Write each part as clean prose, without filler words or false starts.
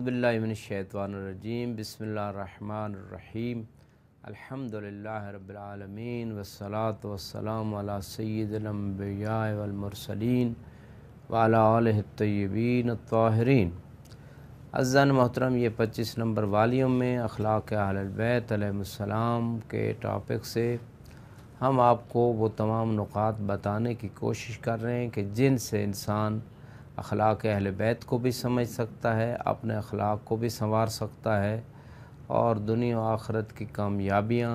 बिल्लाहि मिनश्शैतानिर्रजीम बिस्मिल्लाहिर्रहमानिर्रहीम अल्हम्दुलिल्लाहि रब्बिल आलमीन वस्सलातु वस्सलामु अला सय्यिदिल अंबिया वल मुरसलीन व अला आलिहि तय्यबीन अत्ताहिरीन। अज़्ज़ान मोहतरम, ये 25 नंबर वालियों में अखलाक अहलुल बैत अलैहिमुस्सलाम के टॉपिक से हम आपको वो तमाम नुकात बताने की कोशिश कर रहे हैं कि जिनसे इंसान अखलाक अहल बैत को भी समझ सकता है, अपने अखलाक को भी संवार सकता है और दुनिया और आखिरत की कामयाबियाँ,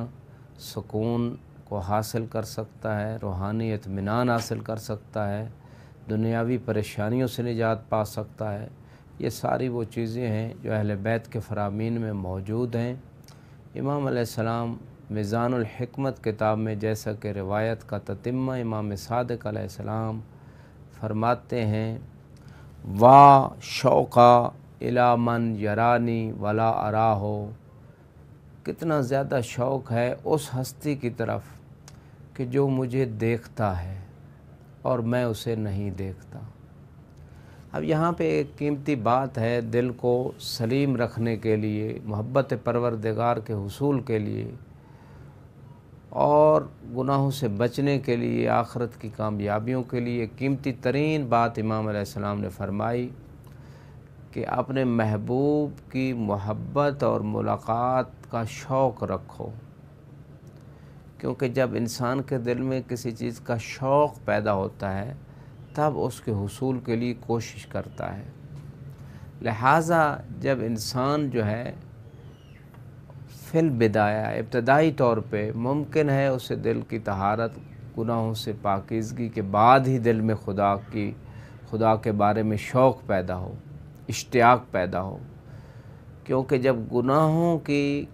सुकून को हासिल कर सकता है, रूहानी इत्मीनान हासिल कर सकता है, दुनियावी परेशानियों से निजात पा सकता है। ये सारी वो चीज़ें हैं जो अहल बैत के फ़रामीन में मौजूद हैं। इमाम अलैहिस्सलाम मीज़ानुल हिकमत किताब में जैसा कि रिवायत का ततिम्मा इमाम सादिक़ अलैहिस्सलाम फरमाते हैं, वा शौक़ा इला मन यरानी वला अराहो, कितना ज़्यादा शौक़ है उस हस्ती की तरफ कि जो मुझे देखता है और मैं उसे नहीं देखता। अब यहाँ पे एक कीमती बात है, दिल को सलीम रखने के लिए, मोहब्बत परवरदिगार के हुसूल के लिए और गुनाहों से बचने के लिए, आखिरत की कामयाबियों के लिए कीमती तरीन बात इमाम अलैहिस्सलाम ने फरमाई कि अपने महबूब की मोहब्बत और मुलाकात का शौक़ रखो। क्योंकि जब इंसान के दिल में किसी चीज़ का शौक़ पैदा होता है तब उसके हुसूल के लिए कोशिश करता है। लिहाजा जब इंसान जो है फिल बिदाया इब्तदाई तौर पे मुमकिन है उसे दिल की तहारत, गुनाहों से पाकीज़गी के बाद ही दिल में खुदा के बारे में शौक़ पैदा हो, इश्तियाक पैदा हो। क्योंकि जब गुनाहों की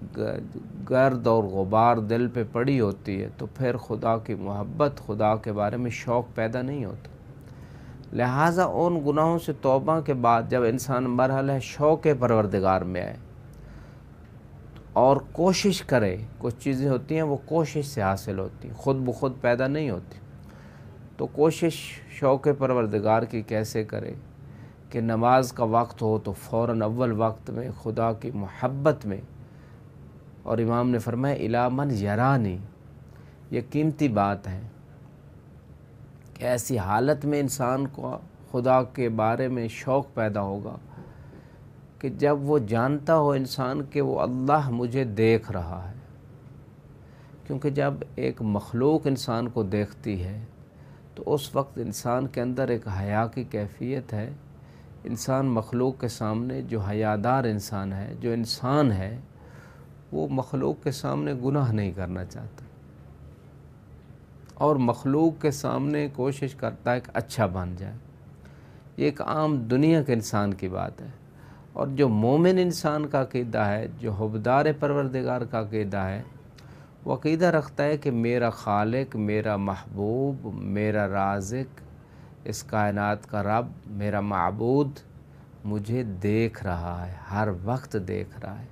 गर्द और गुबार दिल पे पड़ी होती है तो फिर खुदा की मोहब्बत, खुदा के बारे में शौक़ पैदा नहीं होता। लिहाजा उन गुनाहों से तौबा के बाद जब इंसान मरहला शौक़ परवरदिगार में आए और कोशिश करे, कुछ चीज़ें होती हैं वो कोशिश से हासिल होती, ख़ुद ब खुद पैदा नहीं होती। तो कोशिश शौक़ परवरदिगार की कैसे करे कि नमाज का वक्त हो तो फ़ौरन अव्वल वक्त में खुदा की मोहब्बत में, और इमाम ने फरमाया इला मन यरानी, ये कीमती बात है कि ऐसी हालत में इंसान को खुदा के बारे में शौक़ पैदा होगा कि जब वो जानता हो इंसान कि वो अल्लाह मुझे देख रहा है। क्योंकि जब एक मखलूक इंसान को देखती है तो उस वक्त इंसान के अंदर एक हया की कैफियत है। इंसान मखलूक के सामने, जो हयादार इंसान है, जो इंसान है, वो मखलूक के सामने गुनाह नहीं करना चाहता और मखलूक के सामने कोशिश करता है कि अच्छा बन जाए। ये एक आम दुनिया के इंसान की बात है। और जो मोमिन इंसान का अक़ीदा है, जो हुब्बार परवरदिगार का अक़ीदा है, वो अक़ीदा रखता है कि मेरा खालिक, मेरा महबूब, मेरा राज़िक, इस कायनात का रब, मेरा माबूद मुझे देख रहा है, हर वक्त देख रहा है।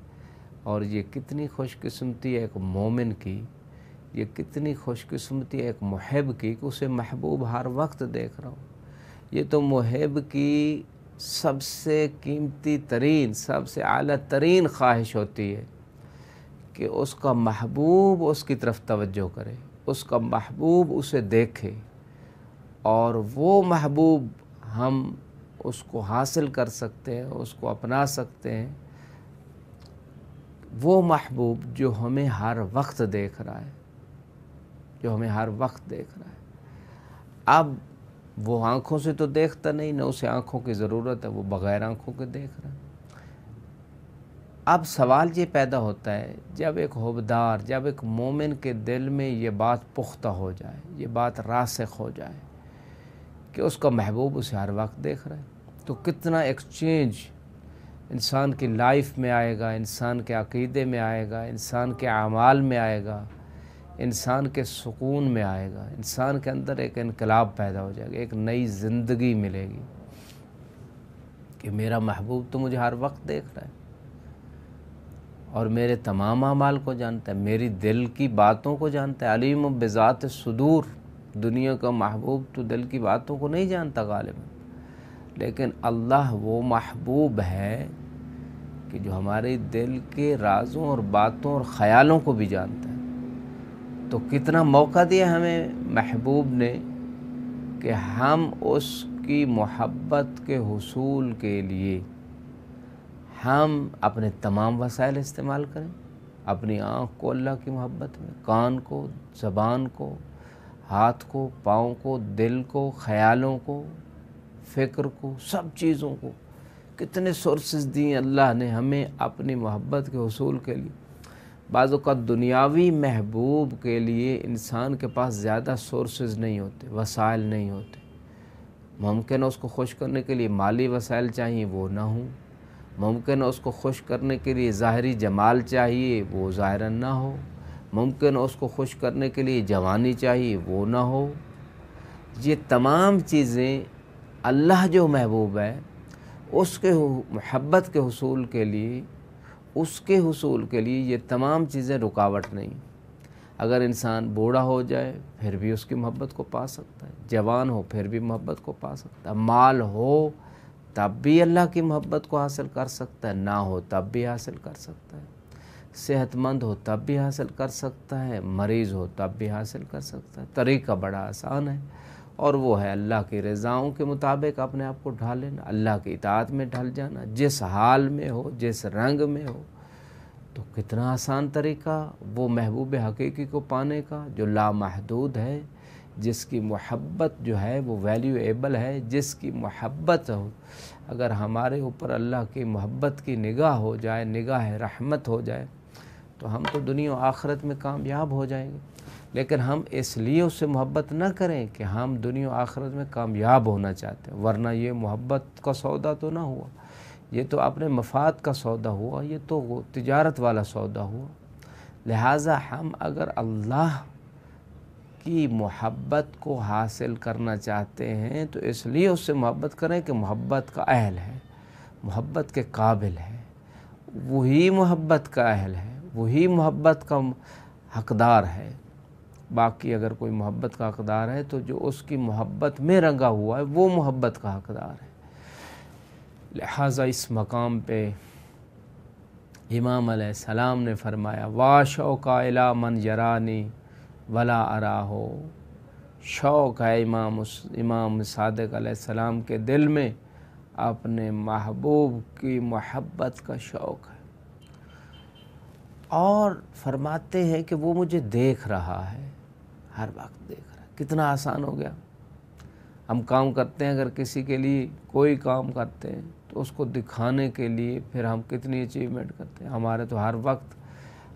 और ये कितनी खुशकिस्मती है एक मोमिन की, ये कितनी खुशकिस्मती है एक मुहिब की कि उसे महबूब हर वक्त देख रहा हो। ये तो मुहिब की सबसे कीमती तरीन, सबसे आला तरीन ख्वाहिश होती है कि उसका महबूब उसकी तरफ तवज्जो करे, उसका महबूब उसे देखे और वो महबूब हम उसको हासिल कर सकते हैं, उसको अपना सकते हैं। वो महबूब जो हमें हर वक्त देख रहा है, जो हमें हर वक्त देख रहा है। अब वो आँखों से तो देखता नहीं, न उसे आँखों की ज़रूरत है, वो बग़ैर आँखों के देख रहा है। अब सवाल ये पैदा होता है, जब एक हुब्बार, जब एक मोमिन के दिल में ये बात पुख्ता हो जाए, ये बात रासिख़ हो जाए कि उसका महबूब उसे हर वक्त देख रहा है, तो कितना एक्सचेंज इंसान की लाइफ में आएगा, इंसान के अक़ीदे में आएगा, इंसान के अमाल में आएगा, इंसान के सुकून में आएगा। इंसान के अंदर एक इनकलाब पैदा हो जाएगा, एक नई ज़िंदगी मिलेगी कि मेरा महबूब तो मुझे हर वक्त देख रहा है और मेरे तमाम अमाल को जानता है, मेरी दिल की बातों को जानता है। अलीम बिज़ात सुदूर, दुनिया का महबूब तो दिल की बातों को नहीं जानता गालिबन, लेकिन अल्लाह वो महबूब है کہ جو ہمارے دل کے رازوں اور باتوں اور خیالوں کو بھی جانتا ہے، تو کتنا موقع دیا ہمیں محبوب نے کہ ہم اس کی محبت کے حصول کے لیے ہم اپنے تمام وسائل استعمال کریں، اپنی آنکھ کو اللہ کی محبت میں، کان کو، زبان کو، ہاتھ کو، پاؤں کو، دل کو، خیالوں کو، فکر کو، سب چیزوں کو۔ کتنے سورسز دیے اللہ نے ہمیں اپنی محبت کے حصول کے لیے۔ بعض اوقات دنیاوی محبوب کے لیے انسان کے پاس زیادہ سورسز نہیں ہوتے، وسائل نہیں ہوتے۔ ممکن ہے اس کو خوش کرنے کے لیے مالی وسائل چاہیے، وہ نہ ہوں۔ ممکن ہے اس کو خوش کرنے کے لیے ظاہری جمال چاہیے، وہ ظاہراً نہ ہو۔ ممکن ہے اس کو خوش کرنے کے لیے جوانی چاہیے، وہ نہ ہو۔ یہ تمام چیزیں اللہ جو محبوب ہے اس کے محبت کے حصول کے لیے، اس کے حصول کے لیے یہ تمام چیزیں رکاوٹ نہیں۔ اگر انسان بوڑھا ہو جائے پھر بھی اس کی محبت کو پا سکتا ہے، جوان ہو پھر بھی محبت کو پا سکتا ہے، مال ہو تب بھی اللہ کی محبت کو حاصل کر سکتا ہے، نہ ہو تب بھی حاصل کر سکتا ہے، صحت مند ہو تب بھی حاصل کر سکتا ہے، مریض ہو تب بھی حاصل کر سکتا ہے۔ طریقہ بڑا آسان ہے، اور وہ ہے اللہ کی رضاؤں کے مطابق اپنے آپ کو ڈھال لینا، اللہ کی اطاعت میں ڈھل جانا، جس حال میں ہو، جس رنگ میں ہو۔ تو کتنا آسان طریقہ وہ محبوب حقیقی کو پانے کا جو لامحدود ہے، جس کی محبت جو ہے وہ ویلیویبل ہے، جس کی محبت ہو، اگر ہمارے اوپر اللہ کی محبت کی نگاہ ہو جائے، نگاہ رحمت ہو جائے، تو ہم تو دنیا و آخرت میں کامیاب ہو جائیں گے۔ لیکن ہم اس لیے اس سے محبت نہ کریں کہ ہم دنیا و آخرت میں کامیاب ہونا چاہتے ہیں، ورنہ یہ محبت کا سودا تو نہ ہوا، یہ تو اپنے مفاد کا سودا ہوا، یہ تو تجارت والا سودا ہوا۔ لہٰذا ہم اگر اللہ کی محبت کو حاصل کرنا چاہتے ہیں تو اس لیے اس سے محبت کریں کہ محبت کا اہل ہے، محبت کے قابل ہے، وہی محبت کا اہل ہے، وہی محبت کا حقدار ہے۔ باقی اگر کوئی محبت کا حقدار ہے تو جو اس کی محبت میں رنگا ہوا ہے وہ محبت کا حقدار ہے۔ لہٰذا اس مقام پہ امام علیہ السلام نے فرمایا وا شوق الی من یرانی ولا اراہ، شوق ہے امام صادق علیہ السلام کے دل میں اپنے محبوب کی محبت کا شوق ہے، اور فرماتے ہیں کہ وہ مجھے دیکھ رہا ہے، ہر وقت دیکھ رہا ہے۔ کتنا آسان ہو گیا۔ ہم کام کرتے ہیں، اگر کسی کے لیے کوئی کام کرتے ہیں تو اس کو دکھانے کے لیے پھر ہم کتنی اچیومنٹ کرتے ہیں۔ ہمارے تو ہر وقت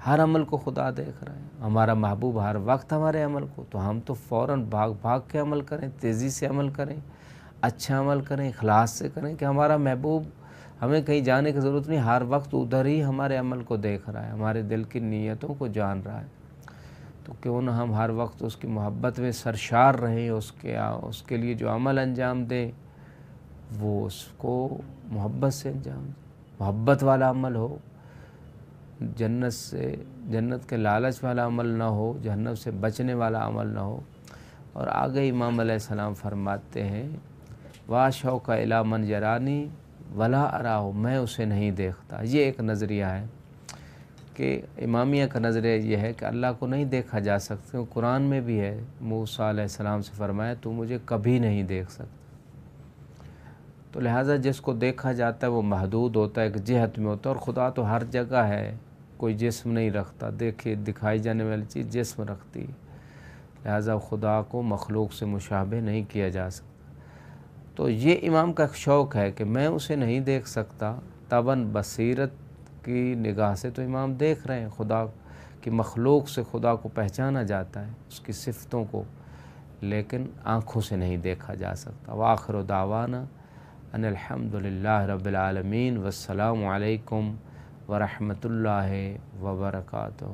ہر عمل کو خدا دیکھ رہا ہے، ہمارا محبوب ہر وقت ہمارے عمل کو، تو ہم تو فوراً بھاگ کے عمل کریں، تیزی سے عمل کریں، اچھا عمل کریں، اخلاص سے کریں کہ ہمارا محبوب، ہمیں کہیں جانے کی ضرورت نہیں، ہر وقت ادھر ہی ہمارے عمل کو دیکھ رہا ہے، ہمارے دل کی نیتوں کو جان رہا ہے۔ تو کیوں نہ ہم ہر وقت اس کی محبت میں سرشار رہیں، اس کے لیے جو عمل انجام دیں وہ اس کو محبت سے انجام دیں، محبت والا عمل ہو، جنت کے لالچ والا عمل نہ ہو، جہنم سے بچنے والا عمل نہ ہو۔ اور آگے امام علیہ السلام فرماتے ہیں وا شوق الی من یرانی ولا اراہ، میں اسے نہیں دیکھتا۔ یہ ایک نظریہ ہے کہ امامیہ کا نظریہ یہ ہے کہ اللہ کو نہیں دیکھا جا سکتا، قرآن میں بھی ہے، موسیٰ علیہ السلام سے فرمایا تو مجھے کبھی نہیں دیکھ سکتا۔ تو لہٰذا جس کو دیکھا جاتا ہے وہ محدود ہوتا ہے، ایک جہت میں ہوتا ہے، اور خدا تو ہر جگہ ہے، کوئی جسم نہیں رکھتا، دکھائی جانے والی چیز جسم رکھتی ہے، لہٰذا خدا کو مخلوق سے مشابہ نہیں کیا جا سکتا۔ تو یہ امام کا شوق ہے کہ میں اسے نہیں دیکھ سکتا، طبعاً بصیرت کی نگاہ سے تو امام دیکھ رہے ہیں، خدا کی مخلوق سے خدا کو پہچانا جاتا ہے، اس کی صفتوں کو، لیکن آنکھوں سے نہیں دیکھا جا سکتا۔ وآخر دعوانا ان الحمد للہ رب العالمین، والسلام علیکم ورحمۃ اللہ وبرکاتہ۔